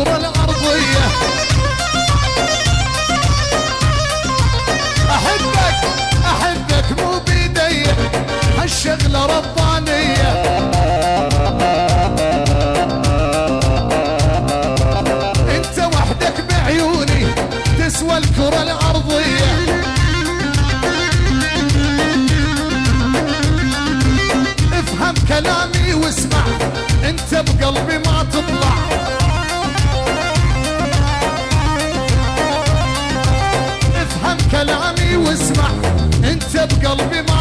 الكرة الأرضية. أحبك أحبك مو بيدي، هالشغلة ربانية. انت وحدك بعيوني تسوى الكرة الأرضية. افهم كلامي واسمع، انت بقلبي ما تطلع. افهم كلامي واسمع، انت بقلبي ما